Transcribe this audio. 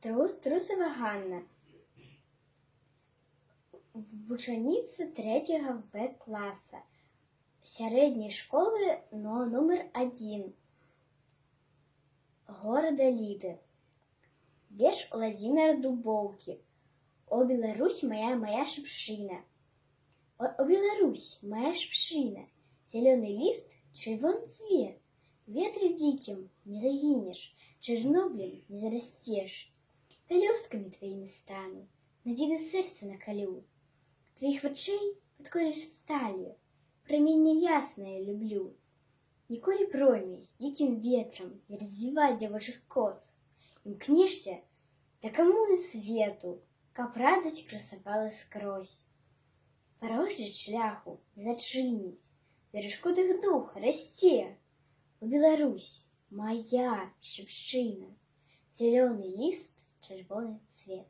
Трусова Ганна, вучениця 3 В класа сярэдняй школы номер 1 города Лиды. Верш Владимира Дубоўкі. О, Беларусь, моя шыпшына. О, Беларусь, моя шыпшына. Зеленый лист, чырвоны цвет. В ветре диким не загинешь, черноблем не зарастешь. Пелёстками твоими стану, надзеды сердце накалю. Твоих вачэй под колер стали, промень ясное люблю. Николи промей с диким ветром не развивай девочек кос. Имкнешься до коммуны свету, каб радость красовалась скрозь. Порождать шляху не зачинить, в перешкодах дух расте. О, Беларусь, моя шыпшына, зеленый лист, червоный цвет.